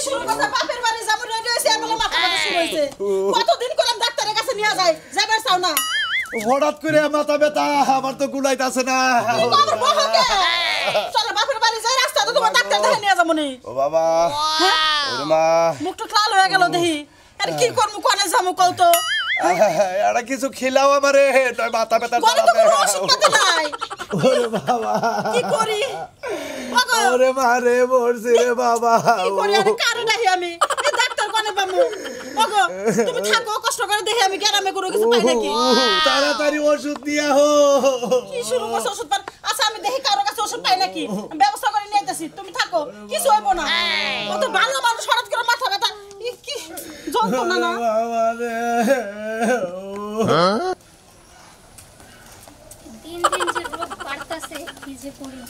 শুরু করতে বাপের বাড়ি যাবো রেডি হইছে আর বলে মাথা ব্যথা শুরু হইছে কতদিন করলাম ডাক্তারের কাছে নিয়ে যাই যাবার চাও না হঠাৎ করে মাথা ব্যথা আমার তো গুলাইতাছে না আমার বহকে চলো বাপের বাড়ি যাই রাস্তাতে তোমার ডাক্তার দেখে নিয়ে যাবো নি ও বাবা ওরে মা মুখটা লাল হয়ে গেল দেখি আর কি করবো কোনে যাবো কও তো এটা কিছু খিলাও আমারে তাই মাথা ব্যথা বলো তো কোনো ওষুধ পাতে নাই ওরে বাবা কি করি ওরে মা রে মরছি রে বাবা কি করি আর কারে দেখি আমি এই ডাক্তার কোনে পামু ওগো তুমি থাকো কষ্ট করে দেখি আমি গ্রামে কোনো কিছু পাই নাকি তাড়াতাড়ি ওষুধ দিয়া হো কি শুরু করছ ওষুধ পান আচ্ছা আমি দেখি কারো কাছে ওষুধ পাই নাকি ব্যবস্থা করে নিয়ে যাচ্ছি তুমি থাকো কিছু হইব না কত ভালো মানুষ হঠাৎ করে মাথা ব্যথা কি যন্ত্রণা না বাবা রে দিন দিন যে রোগ বাড়তাছে কি যে করি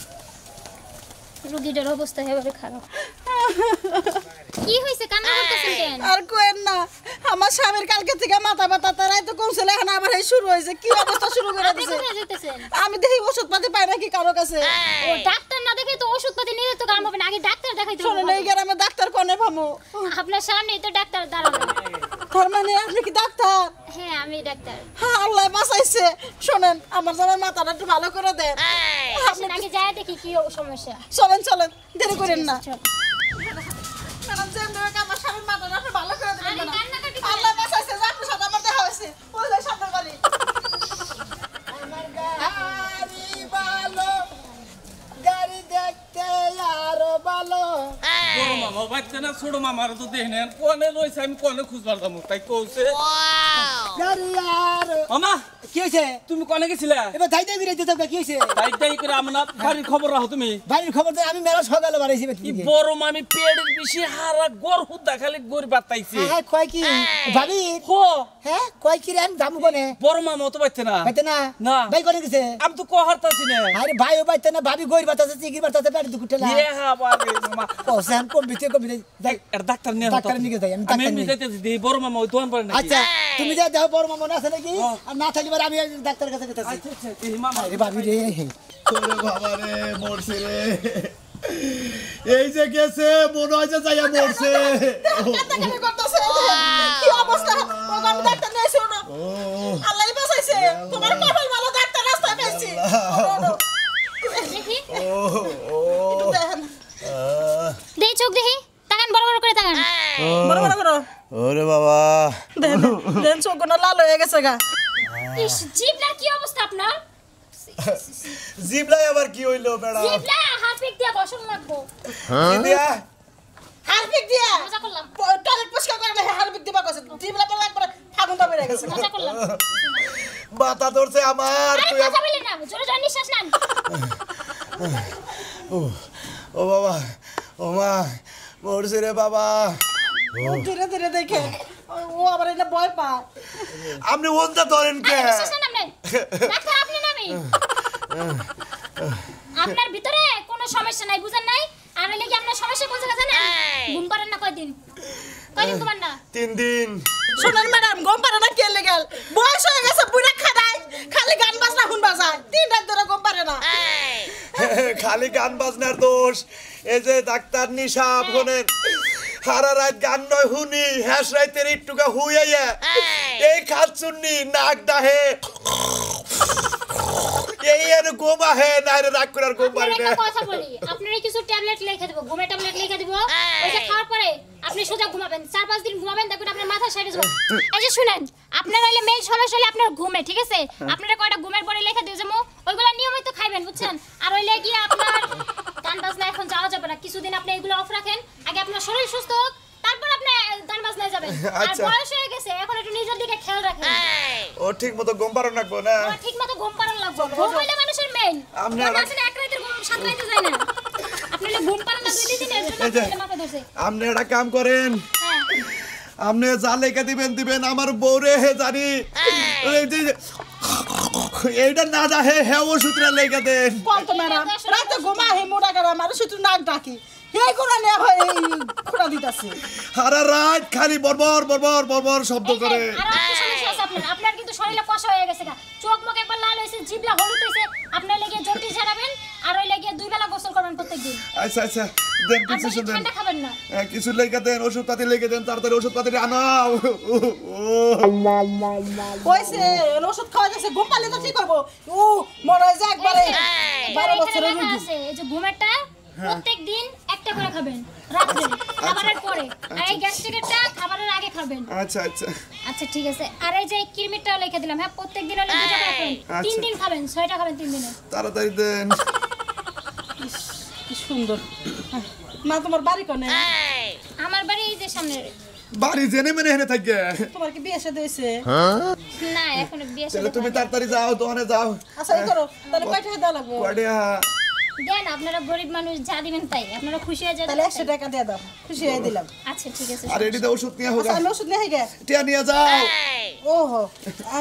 রোগীটার অবস্থা এবারে খারাপ কি হইছে কান্না করতেছেন কেন আর কোয়েন না আমার স্বামীর কালকে থেকে মাথা ব্যথা তারাই তো কমছিল এখন আবার এই শুরু হয়েছে কি অবস্থা শুরু করে আপনি দিয়েছে কোথায় যেতেছেন আমি দেখি ওষুধ পাতি পাই নাকি কারো কাছে ও ডাক্তার না দেখে তো ওষুধপাতি নিলে তো কাম হবে না আগে ডাক্তার দেখাইতে হবে শোনেন এই গ্রামে ডাক্তার কোনে পামু আপনার সামনেই তো ডাক্তার দাঁড়ানো তার মানে আপনি কি ডাক্তার হ্যাঁ আমি ডাক্তার হ্যাঁ আল্লাহ বাঁচাইছে শোনেন আমার জামার মাথাটা একটু ভালো করে দেন আপনি আগে যায় দেখি কি সমস্যা চলেন চলেন দেরি করেন না চল। ম্যাডাম যেমনি হোক আমার স্বামীর মাথাটা একটু ভালো করে দেবেন আরে ম্যাডাম। কান্নাকাটি করেন আল্লাহ বাঁচাইছে যে আপনার সাথে আমার দেখা হয়েছে ওই যে সামনের বাড়ি আমার গাড়ি ভালো গাড়ি দেখতে আরো ভালো বড় মামা বাচ্চা না ছোট মামার তো দেখে নেন কোনে রয়েছে আমি কোনে খুঁজবার যাবো তাই কৌছে গাড়ি আর মামা কি হয়েছে তুমি কোনে গেছিলে এবার ধাইতে বিরাইতে তো কি হয়েছে তাই তাই করে আমার বাড়ির খবর রাখো তুমি বাড়ির খবর তো আমি মেলা সকালে বাড়াইছি ই বড় মামি পেটের বেশি হারা গর হুদা খালি গরি বাতাইছে হ্যাঁ কয় কি ভাবি হো হ্যাঁ কয় কি রেন দাম কোনে বড় মামা তো পাইতে না বাইতে না না। ভাই কোনে গেছে আমি তো কহারতাছি না আরে ভাই ও বাইতে না ভাবি গই বাতাছে চিকি বাতাছে পেট দুকুটেলা এ হা বাবা মামা ওসান কম বিতে যাই এর ডাক্তার নিয়ে ডাক্তার নিয়ে যাই আমি আমি ডাক্তার এমনি নিয়ে যাইতেছি দি বড় মামা ওই দোকান পড়ে নাকি আচ্ছা তুমি যা দেখো বড় মামা আছে নাকি আর না থাকলে আমি ডাক্তারের কাছে যেতেছি আচ্ছা আচ্ছা এই মামা আরে ভাবি রে ওরে বাবা রে মরছি রে এই যে গেছে মনে হয় যে যাইয়া মরছে কান্নাকাটি করতেছে কি অবস্থা ওগো আমি ডাক্তার নিয়ে এসো না আল্লাহ বাঁচাইছে তোমার কপাল ভালো ডাক্তার রাস্তায় পেয়েছি দেখি একটু দেখেন দেই চোখ দেখি তাকান বড় বড় করে তাকান বড় বড় করো ওরে বাবা দেন দেন চোখগুলো লাল হয়ে গেছে গা ইস জিভলার কি অবস্থা আপনার জিবলাই আবার কি হইলো ম্যাডাম জিভলা হাত পিক দিয়া বসন লাগবো কি দিয়া হারপিক দিয়া মজা করলাম টয়লেট পরিষ্কার করে না হারপিক দিবা কইছে জিবলা পড়া একবার ফাগুনটা বেড়ে গেছে মজা করলাম মাথা ধরছে আমার আরে তুই কথা বলি না জোরে জোরে নিঃশ্বাস নেন ও বাবা ও মা মরছে রে বাবা ও ধীরে ধীরে দেখে ও আবার এটা ভয় পায় আপনি ওনটা ধরেন কে আরে নিঃশ্বাস নেন আপনি ডাক্তার আপনি নামি আপনার ভিতরে কোনো সমস্যা নাই বুঝেন নাই আর হইলে কি আপনার সমস্যা কোন জায়গা জানেন ঘুম পারেন না কয়দিন ঘুমান না 3 দিন শুনেন ম্যাডাম গম পারে না কে লেগেল বয়স হয়ে গেছে বুড়া খাদাই খালি গান বাজনা শুনবা যায় 3 রাত ধরে গম পারে না খালি গান বাজনার দোষ এই যে ডাক্তার নিশা ফোনের সারা রাত গান নয় শুনি হ্যাস রাইতের একটুকা হুইয়া এই খাচ্ছুন্নি নাক ডাহে এই এর গোমা হে না রে রাগ করে আর গোম পারে আপনার না একটা কথা বলি আপনারে কিছু ট্যাবলেট লিখে দেব ঘুমের ট্যাবলেট লিখে দেব ওইটা খাওয়ার পরে আপনি সোজা ঘুমাবেন 4-5 দিন ঘুমাবেন দেখবেন আপনার মাথা সাইডে যাবে এই যে শুনেন আপনার হইলে মেইন সমস্যা হলে আপনার ঘুমে ঠিক আছে আপনারা কয়টা ঘুমের পরে লিখে দিও যে ওইগুলা নিয়মিত খাবেন বুঝছেন আর হইলে কি আপনার গান বাজনা এখন যাওয়া যাবে না কিছুদিন আপনি এগুলো অফ রাখেন আগে আপনার শরীর সুস্থ হোক তারপর আপনি গান বাজনায় যাবেন আর আচ্ছা। বয়স হয়ে গেছে এখন একটু নিজের দিকে খেয়াল রাখেন ও ঠিক মতো গম পারো নাকবো না ঠিকমতো ঘুম পাড়ান লাগবে ঘুম হইলে মানুষের মেইন আপনারা- আসলে এক রাতের ঘুম 7 রাতে যায় না আপনি হলে ঘুম পাড়ান না 2 দিনের জন্য এই যে- আপনার মাথা ধরছে আপনি একটা কাম করেন হ্যাঁ আপনি যা লেখা দিবেন আমার বউরে হে জানি এই যে এইটা না যা হে হে ওষুধটা লেখা দেন বলতো ম্যাডাম রাতে ঘুমা হে মোড়া করে আমার শুধু নাক ডাকি এই কোনা নিয়ে হয় এই খোড়া দিতাছে সারা রাত খালি বরবর শব্দ করে আর একটা সমস্যা আছে আপনার কিন্তু শরীরে কষ্ট হয়ে গেছে গা চোখ মুখ একবার লাল হইছে জিভলা হলুদ হইছে আপনার লাগি জন্ডিস ঝাড়াবেন আর ওই লাগি 2 বেলা গোসল করবেন প্রত্যেকদিন আচ্ছা দেন আপনি প্রেসক্রিপশন দেন ঠান্ডা খাবেন না কিছু লেগে দেন, ওষুধ পাতি লেগে দেন, তাড়াতাড়ি ওষুধ পাতি আনাও। কইছে ওষুধ খাওয়া যাচ্ছে, ঘুম পালে তো ঠিক করবো। মনে হয় যে একবারে 12 বছরের লেখা রোগী। আছে এই যে ঘুমেরটা প্রত্যেকদিন একটা করে খাবেন রাতে খাবারের পরে, আর এই গ্যাস্ট্রিকেরটা খাবারের আগে খাবেন। আচ্ছা আচ্ছা আচ্ছা ঠিক আছে। আর এই যে কিরমিটটাও লিখে দিলাম, হ্যাঁ প্রত্যেকদিন হলে 2টা করে খাবেন, 3 দিন খাবেন, 6টা খাবেন 3 দিনে। তাড়াতাড়ি দেন। কি সুন্দর। মা তোমার বাড়ি কোনে? আমার বাড়ি এই যে সামনে। বাড়ি জেনে মেনে হেনে থাকে। তোমার কি বিয়ে শাদী হইছে? না এখনো বিয়ে তাহলে শাদী তুমি হয়নি। তাড়াতাড়ি যাও, দোকানে যাও। আচ্ছা এই করো, তাহলে কয় টাকা দেওয়া লাগবে? কয়টা? দেন, আপনারা গরিব মানুষ, যা দিবেন তাই, আপনারা খুশি হয়ে তাহলে যাবেন। 100 টাকা দিয়ে দাও, খুশি হয়ে দিলাম। আচ্ছা ঠিক আছে। আর এটিতে ওষুধ নিয়ে হোক। আচ্ছা আমি ওষুধ নিয়ে আই গে। টিয়া নিয়ে যাও। ওহো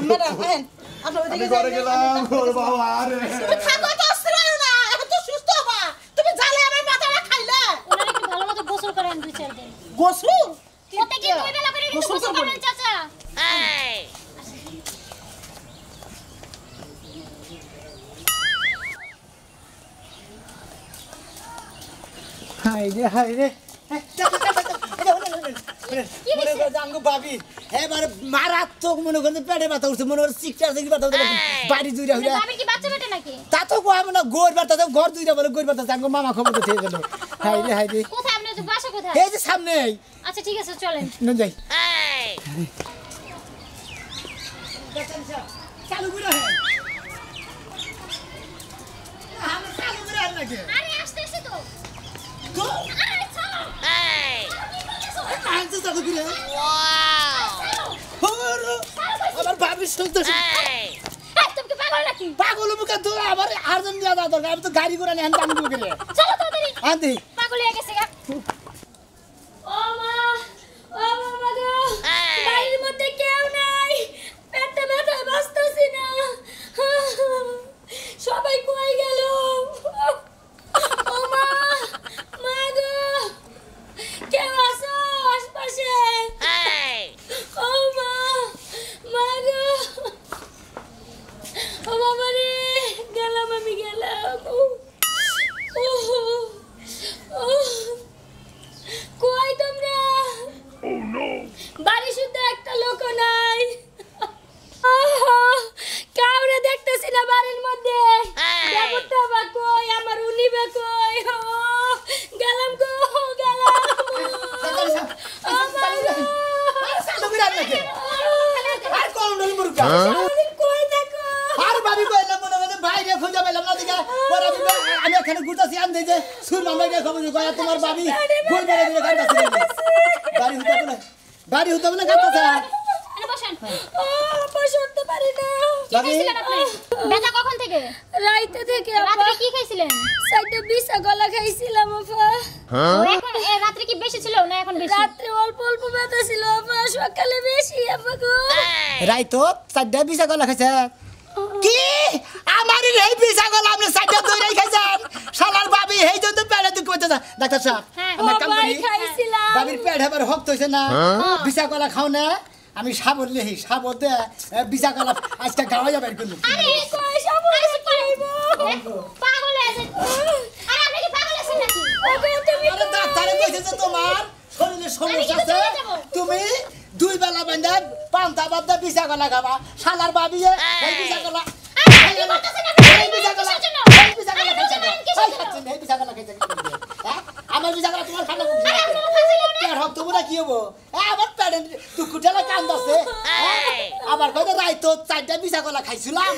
ম্যাডাম আহেন, আপনার আমি ওইদিকে ঘরে গেলাম। ওরে বাবা রে। তুমি থাকো তো, অস্থির হও না, এখন তো সুস্থ হবা। তুমি জালে আমার মাথাটা খাইলে। ওনারা একটু ভালো মতো গোসল করেন 2-4 দিন। গোসল? প্রত্যেকদিন 2 বেলা করে কিন্তু গোসল গোসল করবো? করেন চাচা। হাই রে হাই রে মনে করে আঙ্গু ভাবি এবার মারাত্মক মনে করে পেটে ব্যথা উঠছে, মনে করে সিকটার থেকে ব্যথা উঠছে, বাড়ি দুইটা হইরা ভাবি কি বাচ্চা বেটা নাকি? তা তো কো আমি না গোর ব্যথা, ঘর দুইটা বলে গোর ব্যথা, আঙ্গু মামা খবর তো ঠিক গেল। হাই রে হাই রে, কোথায় আপনার তো বাসা কোথায়? এই যে সামনে আচ্ছা ঠিক আছে চলেন। নুন যাই চালু করে আমি চালু করে আর নাকি আরে আসতেছি তো। তো আরে চলো। আনতে চালু করে আমার ভাবি শুনতে এই তুমি কি পাগল নাকি? পাগল মুখে তো আবার আর্জন দিয়া দাও দরকার, আমি তো গাড়ি করে নিয়ে আনতে আমি করে চলো তাড়াতাড়ি। আনতে পাগল হয়ে গেছে গা। ও মা, ও বাবা গো, বাড়ির মধ্যে কেউ নাই, পেটটা ব্যথায় বাঁচতেছি না, সবাই কই গেল? ও মা, মা গো, কেউ আছো আশপাশে? ও মা, মা গো, ও বাবা রে, গেলাম আমি গেলাম। কই তোমরা? বাড়ি শুদ্ধ একটা লোক নাই, কাউরে দেখতেছি না বাড়ির মধ্যে। ব্যাপারটা বা কই, আমার উনি বা কই? গেলাম গো, গেলাম। চালু করে আর নাকি আর কোন নলি মুরগা কই দেখো? আর ভাবি কইলাম মনে মনে বাইরে খুঁজে পেলাম না দিকে পরে আমি এখানে ঘুরতেছি আন দিই যে সুর মামা দিয়ে খবর কই তোমার ভাবি গোল মেরে দিয়ে কাটতাছে বাড়ি হতে বলে কাটতাছে। আরে বসেন। বসে উঠতে পারি না। কি খাইছিলেন আপনি? ব্যথা কখন থেকে? রাইতে থেকে রাত্রে কি খাইছিলেন? সাইডে বিছা গলা খাইছিলাম আপা। এখন রাত্রে কি বেশি ছিল না এখন বেশি? রাত্রে অল্প অল্প ব্যথা ছিল আপা, সকালে বেশি আপা গো। রাইতো সাইডে বিছা গলা খাইছে কি আমার এই বিছা গলা আপনি সাইডে দইরাই খাইছেন শালার ভাবি এই জন্য পেড়ে দুঃখ হইতেছে। ডাক্তার সাহেব আমরা কাম বাই করি খাইছিলাম। ভাবির পেট এবার হক্ত হইছে না, বিছা গলা খাও না, আমি সাবর লেহি সাবর দে বিছা গলা আজকে গাওয়া যাবে কিন্তু আরে কই সব খাইবো? পাগল হয়ে গেছে। আরে আপনি কি পাগল আছেন নাকি? ওগো তুমি আরে ডাক্তারে কইছে যে তোমার শরীরে সমস্যা আছে, তুমি 2 বেলা বান্ধা পান্তা বাদ দে বিছা গলা খাবা। শালার ভাবি এই বিছা গলা আমার বিছা গলা তোমার খানা পেট হক তোমরা কি হবো আবার পেটে টুকুটালা কান্দাছে আবার কইতে রাইতো 4টা বিছা গলা খাইছিলাম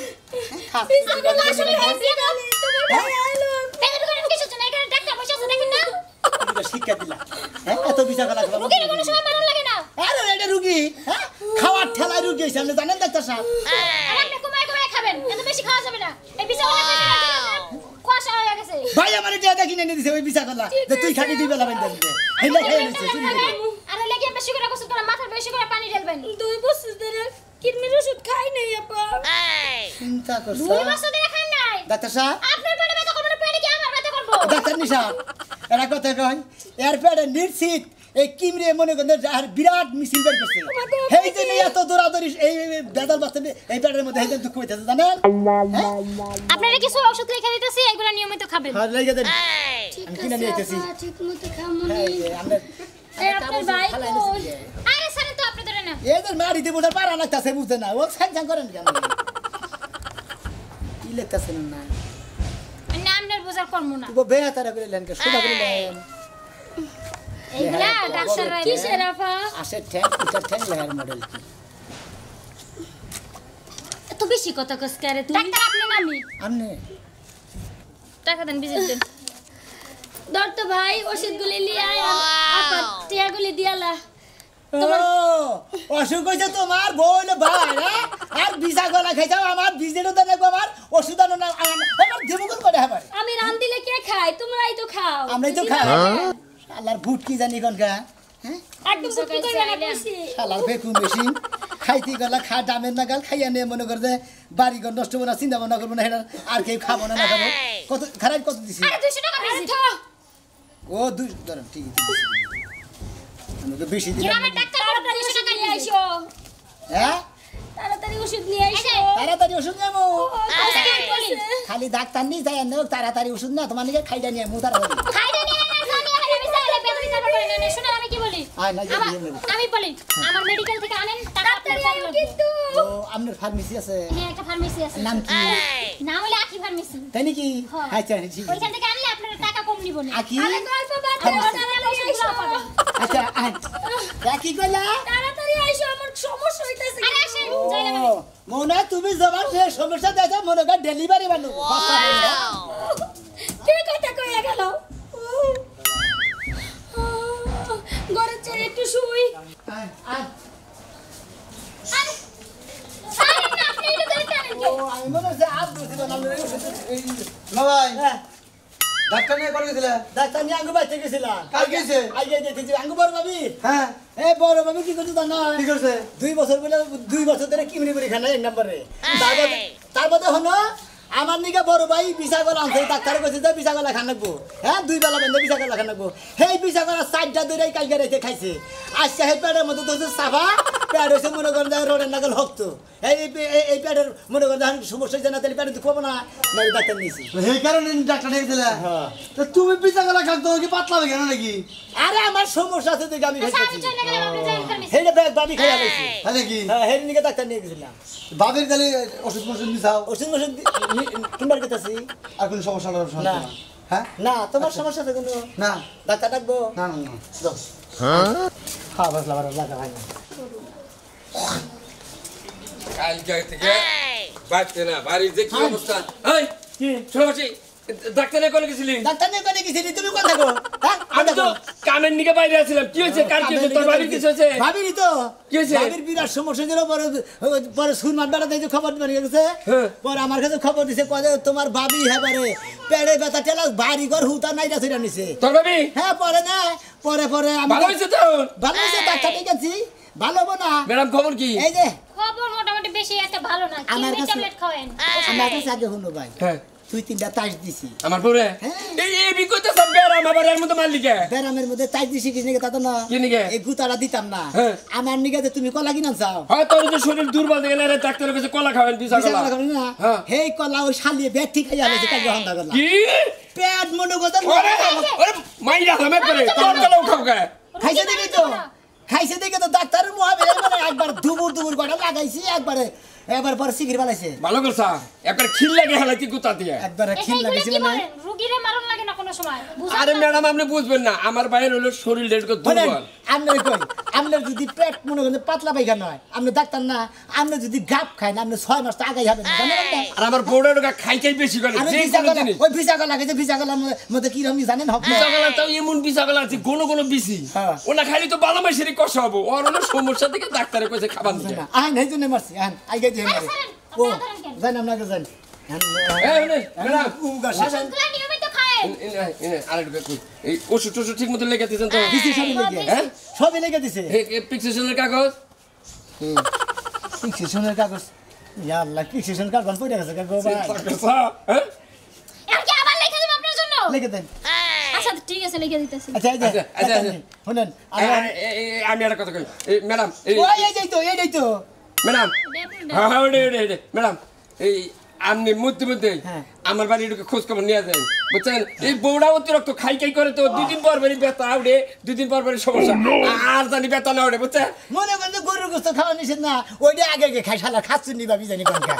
শিক্ষা দিলা এত বিছা গলা খাবা আরে এটা রুগী খাওয়ার ঠেলায় রুগী হয়েছে আপনি জানেন ডাক্তার সাহেব ভাই আমার এটা দেখি নিয়ে দিছে ওই বিছা গলা যে তুই খালি 2 বেলা বান্ধা দিবে হেলে খেয়ে নিছে দুই বছর ধরে কিডনির ওষুধ খাই নাই আপা। চিন্তা করছ ডাক্তার সাহেব ডাক্তার নিশা এরা কথা কয় এর পেটে নিশ্চিত এই কিমরে মনে করেন আর বিরাট মিছিল বের করছে এই জন্য এত দৌড়াদৌড়ি এই বেদাল বাচ্চা এই পেটের মধ্যে এই দুঃখ হইতেছে জানেন আপনারা কিছু ওষুধ লিখে দিতেছি এগুলো নিয়মিত খাবেন হ্যাঁ লাগে দেন ঠিক আমি কিনে আছে নিয়ে আইতেছি আপা, ঠিক মতো খামুনি এই যে আমরা এই আপনার ভাই কই আরে স্যার তো আপনি ধরে না এদের মারিতে বোঝার পারা লাগতেছে বুঝতে না ও সাইন করেন কেন কি লেখতেছেন না নামটার বোঝার কর্ম না ও বেহাতারা করে লেন কে সোজা করে লেন এইগুলা ডাক্তাররা কিসের আপা আসে ঠ্যাং পিটার ঠ্যাং লেহার মডেল কি এত বেশি কথা কস কে রে তুই ডাক্তার আপনি নামি আমনে টাকা দেন ভিজিট দেন ধর তো ভাই ওষুধগুলি নিয়ে আয় আপা টিয়াগুলি দিয়ালা ও অসুখ হয়েছে তোমার বল ভাই আর বিজা গলা খাইছাও আমার বিজেরও দেন আমার ওষুধ আনো না আমার দেবগুল করে হবে আমি রান দিলে কে খায় তোমরাই তো খাও আমরাই তো খাই শালার ভুট কি জানি কোনকা হ্যাঁ একদম বুদ্ধি করে না বুঝছি শালার বেকুন বেশি খাইতে গেলা খা দামের নাগাল খাইয়া নিয়ে মনে করে যে বাড়ি ঘর নষ্ট হবো না চিন্তা ভাবনা করবো না এটা আর কেউ খাবো না না খাবো কত খারাপ কত দিছি আরে 200 টাকা ভিজিট ও দুই ধরেন ঠিক আছে আমি তো বেশি দিলাম গ্রামের ডাক্তার তাড়াতাড়ি 200 ওষুধ টাকা নিয়ে নিয়ে আইসো হ্যাঁ তাড়াতাড়ি ওষুধ নিয়ে আইসো তাড়াতাড়ি ওষুধ নেবো বলি খালি ডাক্তার নিয়ে যায় না তাড়াতাড়ি ওষুধ না তোমার নিয়ে খাইটা নিয়ে মু তাড়াতাড়ি খাইটা নিয়ে না জানি আরে বিসালে বেদনি চাপা করে নেন শুনুন আমি কি বলি আয় না যাই আমি বলি আমার মেডিকেল থেকে আনেন টাকা আপনার কম লাগবে কিন্তু ও আপনার ফার্মেসি আছে হ্যাঁ একটা ফার্মেসি আছে নাম কি নাম হলো আকি ফার্মেসি তাই নাকি হ্যাঁ। আচ্ছা ঠিক ওইখান থেকে আনলে আপনার টাকা কম নিব না আকি আরে গল্প বাদ দাও তাড়াতাড়ি আইসো আচ্ছা কি কইলা তাড়াতাড়ি আইসো আমার সমস্যা হইতাছে আরে আসেন জায়গা না ও, মনে হয় তুমি যাবার যে সমস্যা দেখো মনে কর ডেলিভারি বানো কে কথা কইয়া গেল ঘরে চেয়ে একটু শুই আরে আরে না আপনি এটা ধরে টানেন কেন আমি মনে হচ্ছে আপ দিছিল না ভাই হ্যাঁ ডাক্তার নিয়ে করে গেছিলে ডাক্তার নিয়ে আঙ্গু বাইতে গেছিলাম কাল গেছে আগে দেখেছি আঙ্গু বড় ভাবি হ্যাঁ এ বড় ভাবি কি করছো জানো কি করছে 2 বছর বলে 2 বছর ধরে কিমনি করে খানা এক নম্বরে তারপরে হনো আমার নিকে বড় ভাই বিশাগল আনছে ডাক্তার কইছে যে বিশাগলা খান লাগবো হ্যাঁ 2 বেলা বেঁধে বিশাগলা খান লাগবো সেই বিশাগলা 4টা দইরাই কালকে রেখে খাইছে আজকে সেই পেটের মধ্যে তো সাফা পেট হইছে মনে করেন যে রোডের নাগাল হক্ত এই পেটের মনে করেন যে সমস্যা হইছে না তাহলে পেটে দুঃখ হবে না নাই ডাক্তার নিয়েছি সেই কারণে ডাক্তার নিয়ে গেছিলে তো তুমি পিছা গলা খাতো কি পাতলা হয়ে গেল নাকি আরে আমার সমস্যা আছে দেখে আমি আচ্ছা আমি খাইছি চলে গেলাম আপনি যাই ফার্মেসি হেডে ব্যাগ বাবি খাইয়া লইছি হ্যাঁ নাকি হ্যাঁ হেডে নিকে ডাক্তার নিয়ে গেছিলাম বাবির খালি ওষুধ মশুদ নিছাও ওষুধ ওষুধ কিনবার গেতেছি আর কোনো সমস্যা না না। হ্যাঁ না তোমার সমস্যা আছে কোনো না ডাক্তার ডাকবো না না না দাও। হ্যাঁ বসলা বড় লাগা ভাই কালকে থেকে বাড়তে না বাড়ির যে কি অবস্থা এই কি শোনো বলছি ডাক্তারে কোনে গেছিলি ডাক্তার নিয়ে কোনে গেছিলি তুমি কোন থাকো হ্যাঁ আমি তো কামের নিকে বাইরে আছিলাম কি হয়েছে কার কি হয়েছে তোর বাড়ির কিছু হয়েছে ভাবিনি তো কি হয়েছে? ভাবির বিরাট সমস্যা ছিল পরে সুর মাঠ বেড়া দিয়েছে খবর বেরিয়ে গেছে হ্যাঁ। পরে আমার কাছে খবর দিছে কয়ে তোমার ভাবি হেবারে পেড়ে ব্যথা টেলা বাড়ি ঘর হুতা নাইটা ছিড়া নিছে তোর ভাবি হ্যাঁ পরে না পরে আমি ভালো হয়েছে তো ভালো হয়েছে ডাক্তার দেখেছি ভালো হবো না ম্যাডাম খবর কি এই যে খবর মোটামুটি বেশি একটা ভালো না আমার কিডনি কাছে- ট্যাবলেট খাওয়েন আমার কাছে আগে হলো ভাই হ্যাঁ 2-3টা তাস দিছি আমার পরে হ্যাঁ। এই বিকতে সব বেরাম আবার এর মধ্যে মারলি কে ব্যারামের মধ্যে তাই দিছি কি নিকে তা তো না কি নিকে? এই গুতাটা দিতাম না হ্যাঁ। আমার নিকে যে তুমি কলা কিনা চাও হয় তোর যে শরীর দুর্বল দেখে না ডাক্তারের কাছে কলা খাবেন বিশা বিশাল কলা কলা খাবি না হ্যাঁ। হেই কলা ওই শালিয়ে ব্যাগ ঠিক হইয়া গেছে কালকে হন্দা গলা কি পেট মনে কথা ওরে ওরে মাইরা হামে করে তোর কলাও খাও কে খাইছে দেখি তো খাইছে দেখি তো ডাক্তারের মহাবীর মানে একবার দুবুর গড়া লাগাইছি একবার পরে সিগির বালাইছে ভালো করছা একবার খিল লাগে হালাতি গুতা দিয়ে একবার খিল এইগুলো লাগাইছে কি মানে বলেন রোগীরে মারণ লাগে না কোনো সময় বুঝা আরে ম্যাডাম আপনি বুঝবেন না আমার ভাইয়ের হলো শরীর একটু বলেন দুর্বল আপনার কই আপনার যদি পেট মনে করেন পাতলা পায়খানা হয় আপনি ডাক্তার না আপনি যদি গাপ খায় না আপনি 6 মাস তো আগাই হবেন জানেন না আর আমার বউটা খাইতেই বেশি করে আমি যে ভিসা কোনো গলা জিনিস ওই ভিসা গলা লাগাইছে ভিসা গলার মধ্যে কি রকম জানেন হবে বিসাগলা তাও এমন বিসাগলা আছে কোনো বিসি হ্যাঁ। ওনা খালি তো বালা মাসেরই কষ্ট হবো ওর হলো সমস্যা থেকে ডাক্তারে কইছে খাবার দিতে আইন এই জন্য মারছি আইন আইগে দিয়ে মারে ও জান আপনাকে জান ম্যাডাম ওষুধগুলো নিয়মিত খায়েন আরেকটু কই এই ওষুধ টষুধ ঠিক মতো লেগে দিয়েছেন তো দিছি সবই লেগে হ্যাঁ সবই লেগে দিছে পিক্সেশনের কাগজ ফিক্সেশনের কাগজ ইয়া আল্লাহ ফিক্সেশন কাগজ পড়ে গেছে কাগজ ভাই হ্যাঁ এখন কি আবার লিখে দেব আপনার জন্য লেগে দেন আচ্ছা ঠিক আছে লিখে দিতেছি আচ্ছা এই যে আচ্ছা, আচ্ছা, আচ্ছা। শুনেন আমি একটা কথা কই ম্যাডাম ওই এই যাই তো ম্যাডাম এটা হ্যাঁ ওটা ম্যাডাম এই আপনি মধ্যে হ্যাঁ। আমার বাড়ির খোঁজ খবর নিয়ে যায় বুঝছেন এই বউটা অতিরিক্ত খাই করে তো 2 দিন পর পরই ব্যথা উঠে 2 দিন পর পরই সমস্যা আর জানি ব্যথা না উঠে বুঝছেন মনে করেন যে গরুর গোস্ত খাওয়া নিষেধ না ওইটা আগে খাই শালা খাচ্ছুন নি ভাবি জানি কোনটা